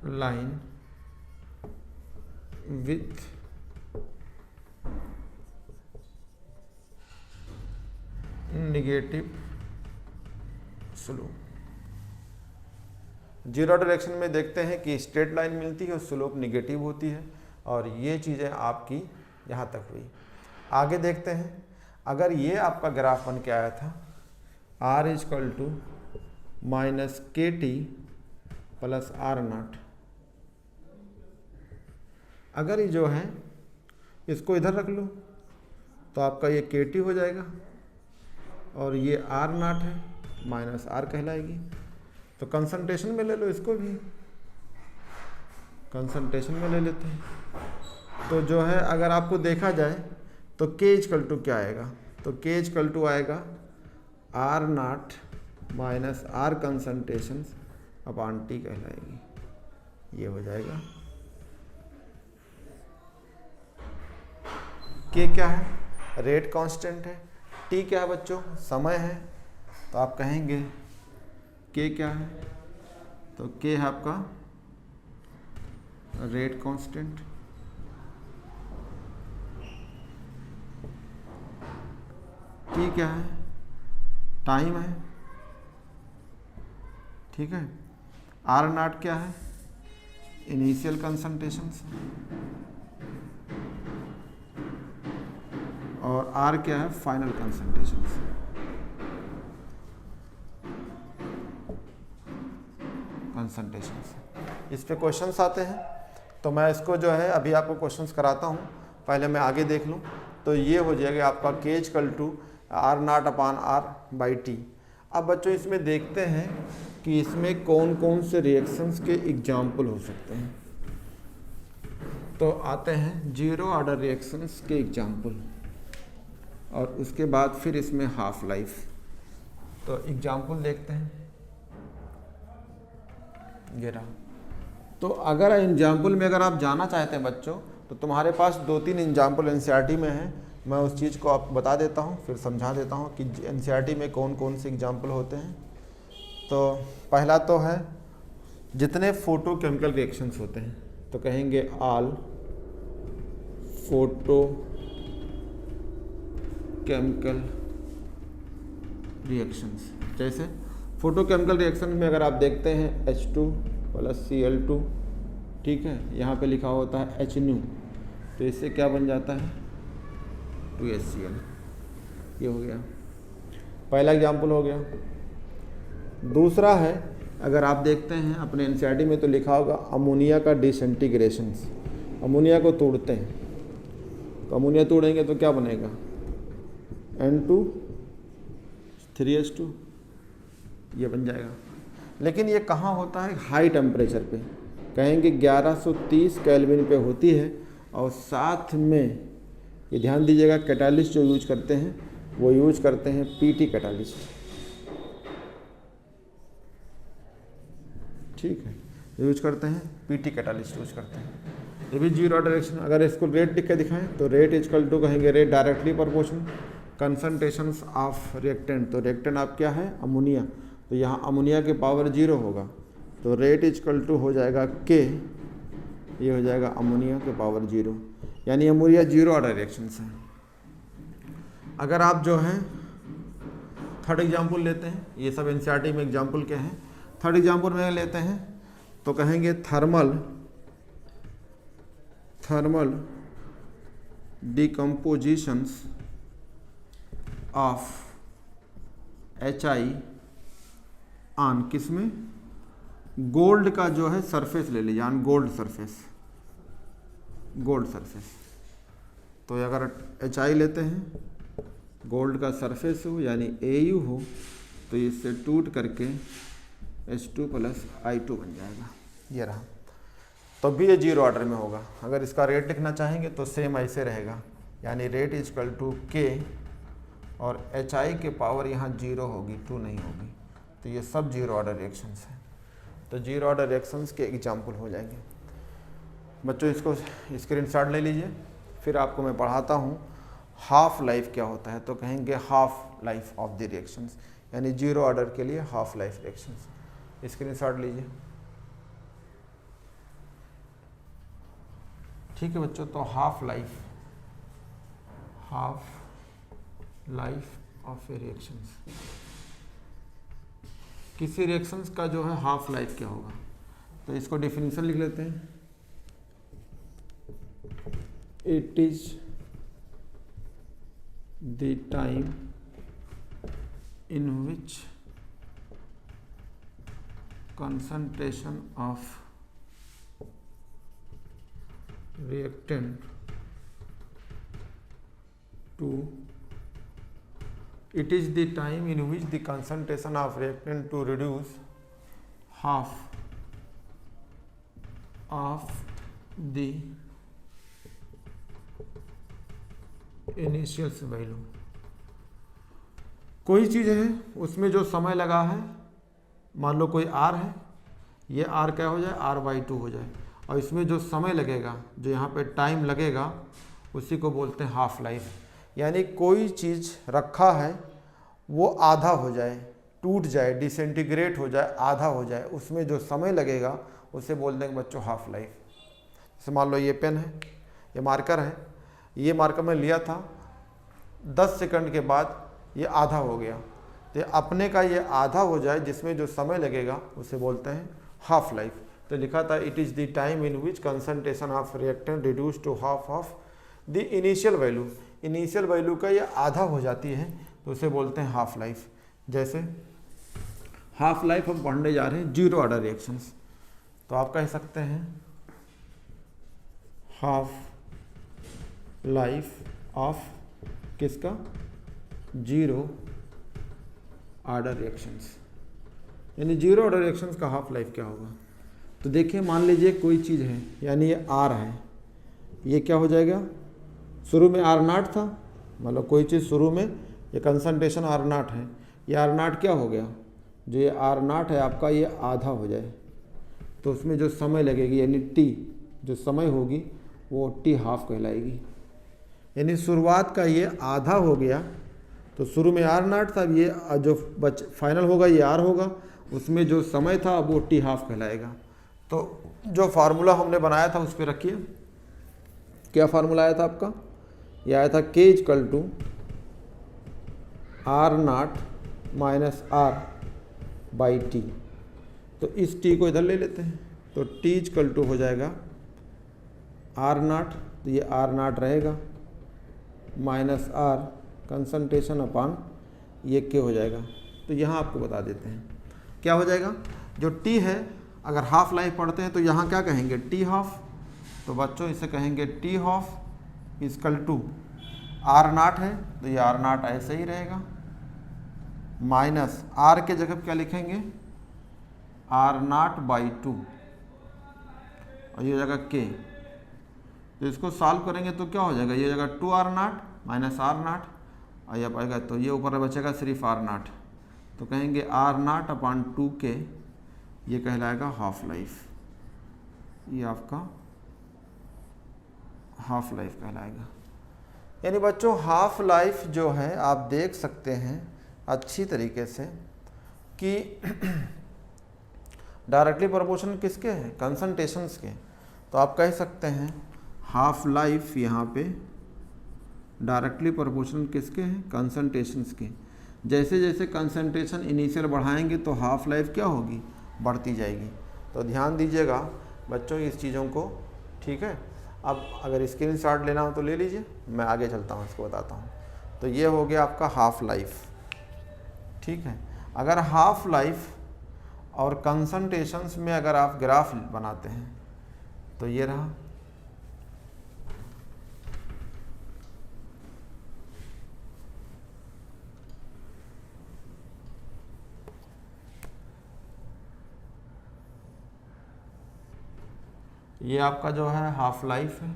line with negative slope. Zero direction में देखते हैं कि स्ट्रेट लाइन मिलती है और स्लोप नेगेटिव होती है, और ये चीज़ें आपकी यहाँ तक हुई। आगे देखते हैं, अगर ये आपका ग्राफ बन के आया था R इजकल टू माइनस के टी प्लस R0, अगर ये जो है इसको इधर रख लो तो आपका ये के टी हो जाएगा और ये R0 है माइनस R कहलाएगी। तो कंसंट्रेशन में ले लो, इसको भी कंसंट्रेशन में ले लेते हैं। तो जो है अगर आपको देखा जाए तो के इजकल टू क्या आएगा, तो के इजकल टू आएगा R0 minus R concentration upon T कहलाएगी, ये हो जाएगा। के क्या है? रेट कांस्टेंट है। टी क्या है बच्चों? समय है। तो आप कहेंगे के क्या है, तो के है आपका रेट कांस्टेंट। टी क्या है? टाइम है, ठीक है। R0 क्या है? इनिशियल कंसंट्रेशन, और R क्या है? Final concentration. इस पे क्वेश्चंस आते हैं, तो मैं इसको जो है अभी आपको क्वेश्चंस कराता हूँ, पहले मैं आगे देख लूँ। तो ये हो जाएगा आपका के equal to R0 upon R by T. अब बच्चों इसमें देखते हैं कि इसमें कौन कौन से रिएक्शंस के एग्जाम्पल हो सकते हैं। तो आते हैं जीरो ऑर्डर रिएक्शंस के एग्जाम्पल, और उसके बाद फिर इसमें हाफ लाइफ। तो एग्जाम्पल देखते हैं, ये रहा। तो अगर एग्जाम्पल में अगर आप जाना चाहते हैं बच्चों, तो तुम्हारे पास 2-3 एग्जाम्पल एनसीईआरटी में है। मैं उस चीज़ को आप बता देता हूँ, फिर समझा देता हूँ कि एनसीईआरटी में कौन कौन से एग्जाम्पल होते हैं। तो पहला तो है जितने फोटो केमिकल रिएक्शंस होते हैं, तो कहेंगे ऑल फोटो केमिकल रिएक्शंस। जैसे फोटो केमिकल रिएक्शन में अगर आप देखते हैं H2 प्लस Cl2, ठीक है, यहाँ पे लिखा होता है HNu, तो इससे क्या बन जाता है 2HCl। ये हो गया पहला एग्जाम्पल हो गया। दूसरा है, अगर आप देखते हैं अपने एनसीईआरटी में तो लिखा होगा अमोनिया का डिसइंटीग्रेशन। अमोनिया को तोड़ते हैं, तो अमोनिया तोड़ेंगे तो क्या बनेगा N2 3H2, ये बन जाएगा। लेकिन ये कहाँ होता है? हाई टेम्परेचर पे, कहेंगे 1130 केल्विन पे होती है। और साथ में ये ध्यान दीजिएगा, कैटालिस्ट जो यूज करते हैं वो यूज करते हैं पीटी कैटालिस्ट, ठीक है, यूज करते हैं पीटी कैटालिस्ट यूज करते हैं। ये भी जीरो डायरेक्शन। अगर इसको रेट लिख के दिखाएं तो रेट इजकल टू कहेंगे rate directly proportional concentrations of reactant. तो रिएक्टेंट आप क्या है? अमोनिया। तो यहाँ अमोनिया के पावर 0 होगा, तो रेट इजकल टू हो जाएगा के, ये हो जाएगा अमोनिया के पावर 0, यानी अमोनिया जीरो ऑर्डर रिएक्शंस है। अगर आप जो है थर्ड एग्जाम्पल लेते हैं, ये सब एनसीईआरटी में एग्जाम्पल के हैं। थर्ड एग्जाम्पल में लेते हैं तो कहेंगे थर्मल डिकम्पोजिशंस ऑफ HI ऑन किसमें? गोल्ड का जो है सरफेस ले लीजिए, ऑन गोल्ड सरफेस। तो अगर HI लेते हैं गोल्ड का सरफेस हो यानी AU हो तो इससे टूट करके H2 + I2 बन जाएगा, ये रहा। तो भी ये 0 ऑर्डर में होगा। अगर इसका रेट लिखना चाहेंगे तो सेम ऐसे रहेगा, यानी रेट = K और HI के पावर यहाँ 0 होगी, 2 नहीं होगी। तो ये सब 0 ऑर्डर रिएक्शंस हैं। तो 0 ऑर्डर रिएक्शंस के एग्जाम्पल हो जाएंगे। बच्चों इसको स्क्रीनशॉट ले लीजिए, फिर आपको मैं पढ़ाता हूँ हाफ लाइफ क्या होता है। तो कहेंगे half life of the reactions, यानी 0 ऑर्डर के लिए हाफ लाइफ रिएक्शंस। स्क्रीनशॉट लीजिए, ठीक है बच्चों। तो half life of A reactions, किसी रिएक्शंस का जो है हाफ लाइफ क्या होगा। तो इसको डेफिनेशन लिख लेते हैं। It is the time in which concentration of reactant to it is the time in which the concentration of reactant to reduce half of the initial value। कोई चीज़ है उसमें जो समय लगा है, मान लो कोई R है, ये R क्या हो जाए, R/2 हो जाए, और इसमें जो समय लगेगा, जो यहाँ पे टाइम लगेगा, उसी को बोलते हैं हाफ लाइफ। यानी कोई चीज़ रखा है वो आधा हो जाए, टूट जाए, डिसइंटीग्रेट हो जाए, आधा हो जाए, उसमें जो समय लगेगा उसे बोल देंगे बच्चों हाफ लाइफ। जैसे मान लो ये पेन है, ये मार्कर है, ये मार्कर मैं लिया था, 10 सेकंड के बाद ये आधा हो गया, तो अपने का ये आधा हो जाए जिसमें जो समय लगेगा उसे बोलते हैं हाफ लाइफ। तो लिखा था it is the time in which concentration of reactant reduce to half of the initial value. Initial value का ये आधा हो जाती है तो उसे बोलते हैं हाफ लाइफ। जैसे हाफ लाइफ हम पढ़ने जा रहे हैं 0 ऑर्डर रिएक्शंस, तो आप कह सकते हैं हाफ लाइफ ऑफ किसका, 0 ऑर्डर रिएक्शंस, यानी 0 ऑर्डर रिएक्शंस का हाफ लाइफ क्या होगा। तो देखिए मान लीजिए कोई चीज़ है, यानी ये R है, ये क्या हो जाएगा, शुरू में R0 था, मतलब कोई चीज़ शुरू में ये कंसंट्रेशन R0 है, ये R0 क्या हो गया, जो ये R0 है आपका ये आधा हो जाए, तो उसमें जो समय लगेगी यानी T जो समय होगी वो T हाफ कहलाएगी। यानी शुरुआत का ये आधा हो गया, तो शुरू में R0 था, ये जो फाइनल होगा ये R होगा, उसमें जो समय था वो T हाफ कहलाएगा। तो जो फार्मूला हमने बनाया था उस पर रखिए, क्या फार्मूला आया था आपका, ये आया था K = R0 - R/T। तो इस T को इधर ले लेते हैं, तो T = हो जाएगा R0, तो ये R0 रहेगा, माइनस R कंसंट्रेशन अपान ये K हो जाएगा। तो यहाँ आपको बता देते हैं क्या हो जाएगा। जो T है, अगर हाफ लाइफ पढ़ते हैं तो यहाँ क्या कहेंगे, T हाफ। तो बच्चों इसे कहेंगे T हाफ = R0 है, तो ये R0 ऐसे ही रहेगा, माइनस R के जगह क्या लिखेंगे, R0/2, और ये जगह K। तो इसको सॉल्व करेंगे तो क्या हो जाएगा, ये जगह 2R0 माइनस R0, और ये पाएगा तो ये ऊपर बचेगा सिर्फ R0। तो कहेंगे R0/2K, ये कहलाएगा हाफ लाइफ, ये आपका हाफ लाइफ कहलाएगा। यानी बच्चों हाफ लाइफ जो है आप देख सकते हैं अच्छी तरीके से कि डायरेक्टली प्रोपोर्शनल किसके हैं, कंसंट्रेशंस के। तो आप कह सकते हैं हाफ लाइफ यहाँ पे डायरेक्टली प्रोपोर्शनल किसके हैं, कंसंट्रेशंस के। जैसे जैसे कंसंट्रेशन इनिशियल बढ़ाएंगे तो हाफ लाइफ क्या होगी, बढ़ती जाएगी। तो ध्यान दीजिएगा बच्चों इस चीज़ों को, ठीक है। अब अगर स्क्रीनशॉट लेना हो तो ले लीजिए, मैं आगे चलता हूँ, इसको बताता हूँ। तो ये हो गया आपका हाफ लाइफ, ठीक है। अगर हाफ लाइफ और कंसंट्रेशंस में अगर आप ग्राफ बनाते हैं तो ये रहा, ये आपका जो है हाफ लाइफ है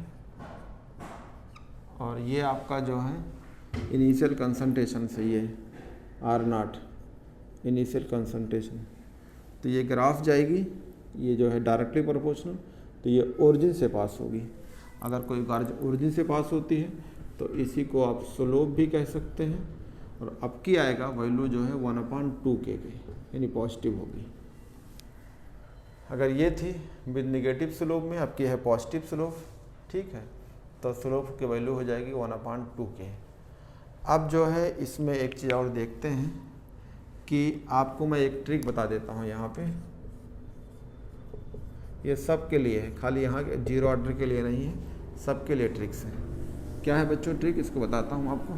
और ये आपका जो है इनिशियल कंसंट्रेशन से, ये R0 इनिशियल कंसंट्रेशन। तो ये ग्राफ जाएगी, ये जो है डायरेक्टली प्रोपोर्शनल, तो ये ओरिजिन से पास होगी। अगर कोई गार्ज ओरिजिन से पास होती है तो इसी को आप स्लोप भी कह सकते हैं। और अब की आएगा वैल्यू जो है 1/2 के यानी पॉजिटिव होगी। अगर ये थी विद निगेटिव स्लोप में, अब की है पॉजिटिव स्लोप, ठीक है, तो स्लोप की वैल्यू हो जाएगी 1/2 के। अब जो है इसमें एक चीज़ और देखते हैं कि आपको मैं एक ट्रिक बता देता हूँ यहाँ पे। ये सब के लिए है, खाली यहाँ के जीरो ऑर्डर के लिए नहीं है, सबके लिए ट्रिक्स है। क्या है बच्चों ट्रिक, इसको बताता हूँ आपको।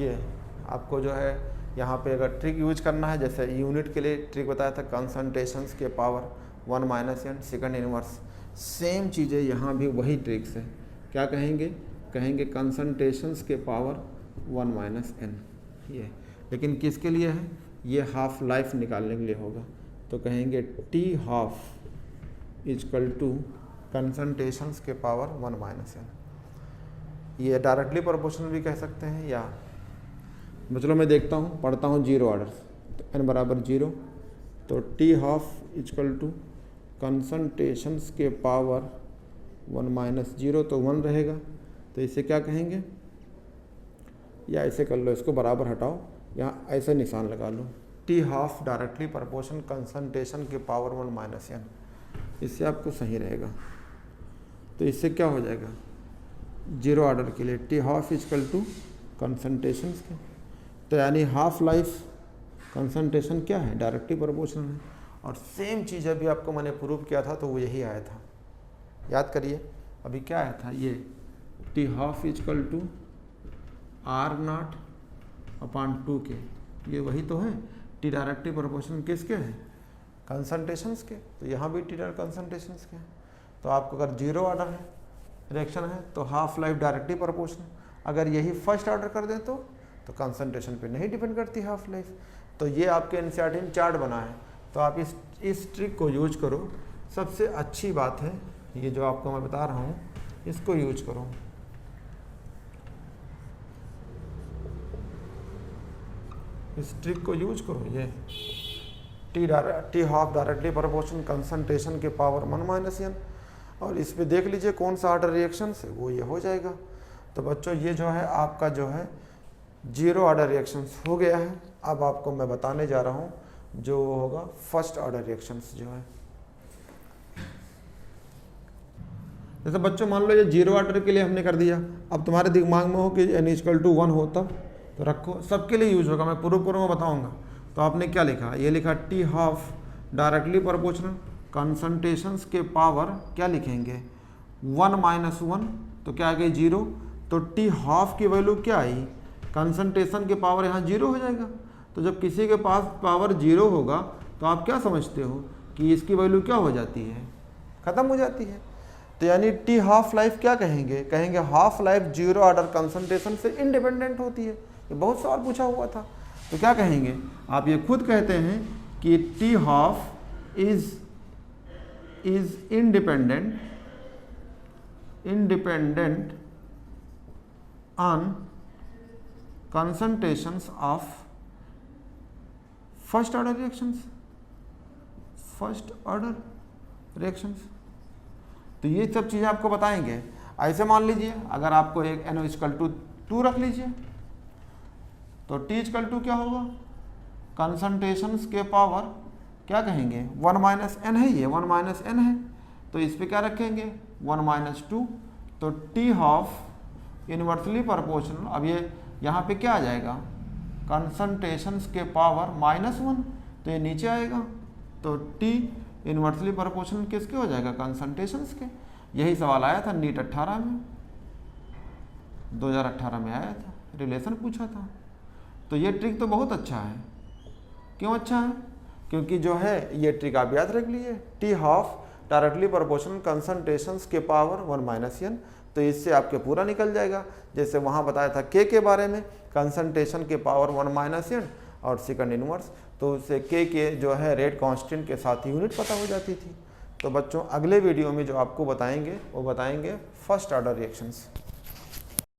ये आपको जो है यहाँ पे अगर ट्रिक यूज करना है, जैसे यूनिट के लिए ट्रिक बताया था कंसंट्रेशंस के power 1 - n second inverse, same चीज़ें यहाँ भी वही ट्रिक्स है। क्या कहेंगे, कहेंगे कंसंट्रेशंस के पावर 1 - n, ये लेकिन किसके लिए है, ये हाफ लाइफ निकालने के लिए होगा। तो कहेंगे T half equal to concentrations के पावर 1 - n। ये डायरेक्टली प्रोपोर्शनल भी कह सकते हैं, या मतलब मैं देखता हूँ, पढ़ता हूँ जीरो ऑर्डर, तो n बराबर 0, तो T half equal to concentrations के पावर 1 - 0, तो 1 रहेगा। तो इसे क्या कहेंगे, या ऐसे कर लो, इसको बराबर हटाओ, यहाँ ऐसे निशान लगा लो, T half directly proportion concentration के पावर 1 - n, इससे आपको सही रहेगा। तो इससे क्या हो जाएगा, जीरो ऑर्डर के लिए T half equal to concentration के, तो यानी हाफ लाइफ कंसंट्रेशन क्या है, डायरेक्टली प्रोपोर्शनल है। और सेम चीज़ अभी आपको मैंने प्रूव किया था, तो वो यही आया था, याद करिए। अभी क्या आया था, ये T half equal to R0/2 के, ये वही तो है। T डायरेक्टली प्रोपोर्शनल किसके है, कंसंट्रेशंस के, तो यहाँ भी T डायरेक्ट कंसंट्रेशंस के। तो आपको अगर जीरो ऑर्डर है रिएक्शन है तो हाफ लाइफ डायरेक्टली प्रोपोर्शनल, अगर यही फर्स्ट ऑर्डर कर दें तो कंसंट्रेशन पे नहीं डिपेंड करती हाफ लाइफ। तो ये आपके एनसीईआरटी ने चार्ट बना है, तो आप इस ट्रिक को यूज करो। सबसे अच्छी बात है ये जो आपको मैं बता रहा हूँ, इसको यूज करो। इस ट्रिक को यूज करो, ये T half directly proportional concentration के पावर 1 - n, और इस पे देख लीजिए कौन सा ऑर्डर रिएक्शन है, वो ये हो जाएगा। तो बच्चों ये जो है आपका जो है जीरो ऑर्डर रिएक्शंस हो गया है। अब आपको मैं बताने जा रहा हूँ जो होगा फर्स्ट ऑर्डर रिएक्शंस जो है। जैसे बच्चों मान लो ये जीरो ऑर्डर के लिए हमने कर दिया, अब तुम्हारे दिमाग में हो कि n इक्वल टू 1 हो तब, तो रखो, सबके लिए यूज होगा, मैं पूर्व में बताऊंगा। तो आपने क्या लिखा, ये लिखा T half directly proportional concentrations के पावर क्या लिखेंगे 1 - 1, तो क्या आ गई 0। तो T हाफ की वैल्यू क्या आई, कंसंट्रेशन के पावर यहाँ 0 हो जाएगा। तो जब किसी के पास पावर 0 होगा तो आप क्या समझते हो कि इसकी वैल्यू क्या हो जाती है, ख़त्म हो जाती है। तो यानी T हाफ लाइफ क्या कहेंगे, कहेंगे half life zero order concentration से इंडिपेंडेंट होती है। ये बहुत सवाल पूछा हुआ था, तो क्या कहेंगे आप, ये खुद कहते हैं कि T half is independent on concentrations of first order reactions. तो ये सब चीज़ें आपको बताएंगे। ऐसे मान लीजिए अगर आपको एक NO इक्वल टू 2 रख लीजिए, तो T इक्वल टू क्या होगा, कंसंट्रेशंस के पावर क्या कहेंगे 1 - n है, ये 1 - n है, तो इस पे क्या रखेंगे 1 - 2, तो T हाफ इनवर्सली प्रोपोर्शनल। अब ये यहाँ पे क्या आ जाएगा, कंसंट्रेशंस के पावर -1, तो ये नीचे आएगा, तो T इनवर्सली प्रोपोर्शनल किसके हो जाएगा, कंसंट्रेशंस के। यही सवाल आया था नीट 18 में, 2018 में आया था, रिलेशन पूछा था। तो ये ट्रिक तो बहुत अच्छा है। क्यों अच्छा है, क्योंकि जो है ये ट्रिक आप याद रख लीजिए, T half directly proportional concentrations के पावर 1 - n, तो इससे आपके पूरा निकल जाएगा। जैसे वहाँ बताया था K के बारे में, कंसंट्रेशन के पावर 1 - n और सेकंड इनवर्स, तो उससे के जो है रेट कांस्टेंट के साथ यूनिट पता हो जाती थी। तो बच्चों अगले वीडियो में जो आपको बताएंगे वो बताएंगे फर्स्ट ऑर्डर रिएक्शंस।